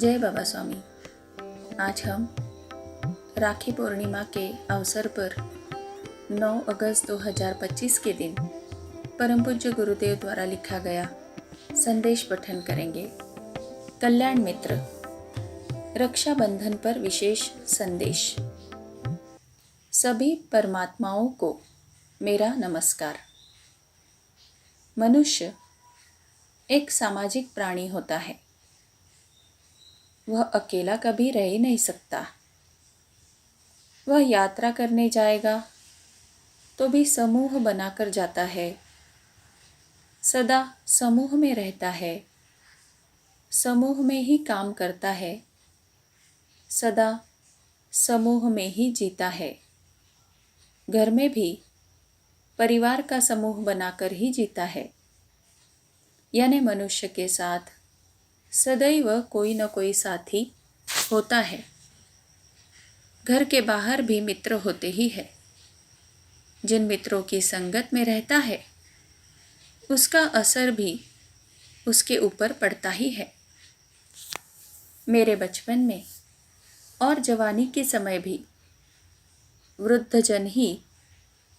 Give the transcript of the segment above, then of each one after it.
जय बाबा स्वामी। आज हम राखी पूर्णिमा के अवसर पर 9 अगस्त 2025 के दिन परम पूज्य गुरुदेव द्वारा लिखा गया संदेश पठन करेंगे। कल्याण मित्र, रक्षाबंधन पर विशेष संदेश। सभी परमात्माओं को मेरा नमस्कार। मनुष्य एक सामाजिक प्राणी होता है। वह अकेला कभी रह ही नहीं सकता। वह यात्रा करने जाएगा तो भी समूह बनाकर जाता है, सदा समूह में रहता है, समूह में ही काम करता है, सदा समूह में ही जीता है। घर में भी परिवार का समूह बनाकर ही जीता है। यानी मनुष्य के साथ सदैव कोई न कोई साथी होता है। घर के बाहर भी मित्र होते ही है। जिन मित्रों की संगत में रहता है उसका असर भी उसके ऊपर पड़ता ही है। मेरे बचपन में और जवानी के समय भी वृद्धजन ही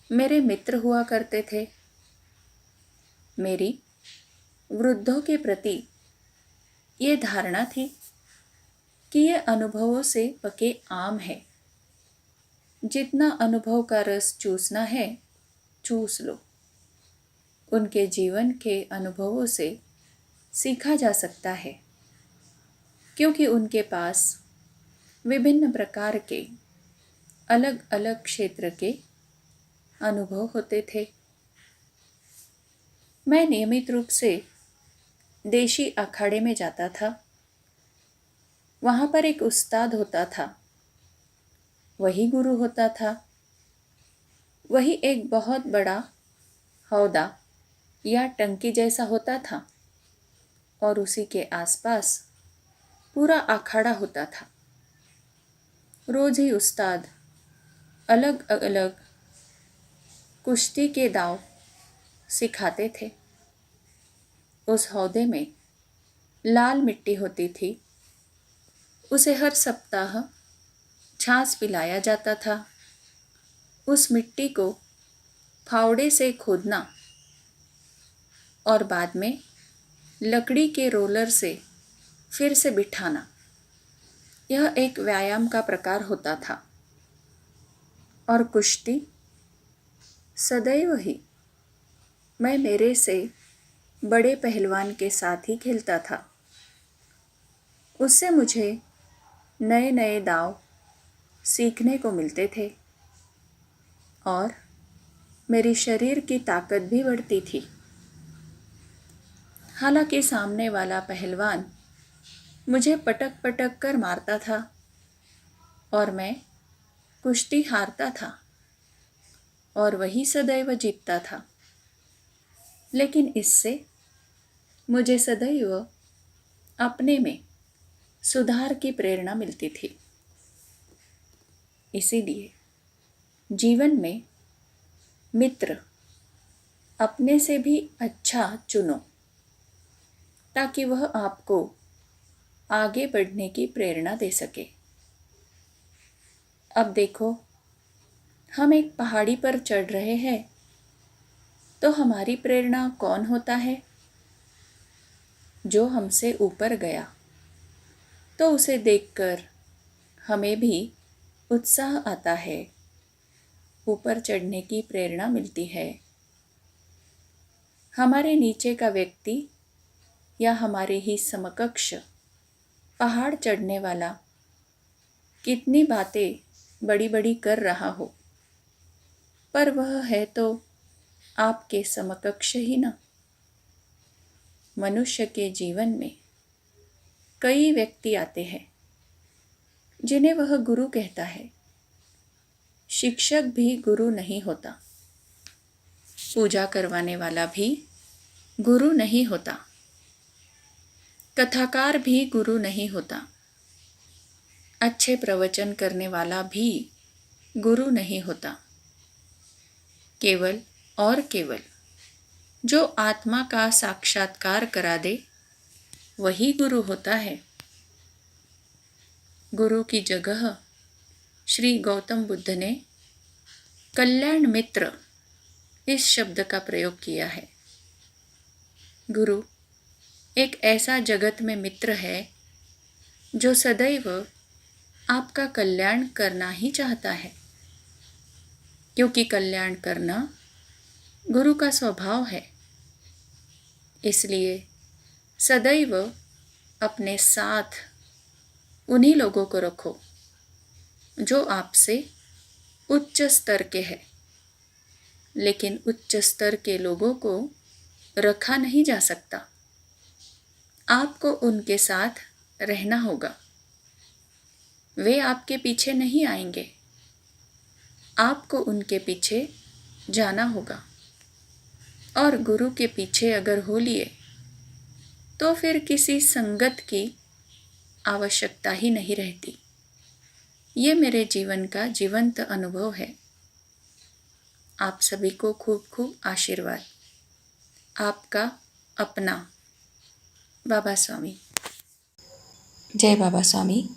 मेरे मित्र हुआ करते थे। मेरी वृद्धों के प्रति ये धारणा थी कि ये अनुभवों से पके आम है। जितना अनुभव का रस चूसना है चूस लो। उनके जीवन के अनुभवों से सीखा जा सकता है, क्योंकि उनके पास विभिन्न प्रकार के अलग अलग क्षेत्र के अनुभव होते थे। मैं नियमित रूप से देशी अखाड़े में जाता था। वहाँ पर एक उस्ताद होता था, वही गुरु होता था। वही एक बहुत बड़ा हौदा या टंकी जैसा होता था और उसी के आसपास पूरा अखाड़ा होता था। रोज ही उस्ताद अलग अलग कुश्ती के दांव सिखाते थे। उस हौदे में लाल मिट्टी होती थी। उसे हर सप्ताह छाछ पिलाया जाता था। उस मिट्टी को फावड़े से खोदना और बाद में लकड़ी के रोलर से फिर से बिठाना, यह एक व्यायाम का प्रकार होता था। और कुश्ती सदैव ही मैं मेरे से बड़े पहलवान के साथ ही खेलता था। उससे मुझे नए नए दांव सीखने को मिलते थे और मेरी शरीर की ताकत भी बढ़ती थी। हालांकि सामने वाला पहलवान मुझे पटक पटक कर मारता था और मैं कुश्ती हारता था और वही सदैव जीतता था, लेकिन इससे मुझे सदैव अपने में सुधार की प्रेरणा मिलती थी। इसीलिए जीवन में मित्र अपने से भी अच्छा चुनो, ताकि वह आपको आगे बढ़ने की प्रेरणा दे सके। अब देखो, हम एक पहाड़ी पर चढ़ रहे हैं तो हमारी प्रेरणा कौन होता है? जो हमसे ऊपर गया, तो उसे देखकर हमें भी उत्साह आता है, ऊपर चढ़ने की प्रेरणा मिलती है। हमारे नीचे का व्यक्ति या हमारे ही समकक्ष पहाड़ चढ़ने वाला कितनी बातें बड़ी बड़ी कर रहा हो, पर वह है तो आपके समकक्ष ही ना। मनुष्य के जीवन में कई व्यक्ति आते हैं जिन्हें वह गुरु कहता है। शिक्षक भी गुरु नहीं होता, पूजा करवाने वाला भी गुरु नहीं होता, कथाकार भी गुरु नहीं होता, अच्छे प्रवचन करने वाला भी गुरु नहीं होता। केवल और केवल जो आत्मा का साक्षात्कार करा दे वही गुरु होता है। गुरु की जगह श्री गौतम बुद्ध ने कल्याण मित्र इस शब्द का प्रयोग किया है। गुरु एक ऐसा जगत में मित्र है जो सदैव आपका कल्याण करना ही चाहता है, क्योंकि कल्याण करना गुरु का स्वभाव है। इसलिए सदैव अपने साथ उन्हीं लोगों को रखो जो आपसे उच्च स्तर के हैं। लेकिन उच्च स्तर के लोगों को रखा नहीं जा सकता, आपको उनके साथ रहना होगा। वे आपके पीछे नहीं आएंगे, आपको उनके पीछे जाना होगा। और गुरु के पीछे अगर हो लिए तो फिर किसी संगत की आवश्यकता ही नहीं रहती। ये मेरे जीवन का जीवंत अनुभव है। आप सभी को खूब खूब आशीर्वाद। आपका अपना बाबा स्वामी। जय बाबा स्वामी।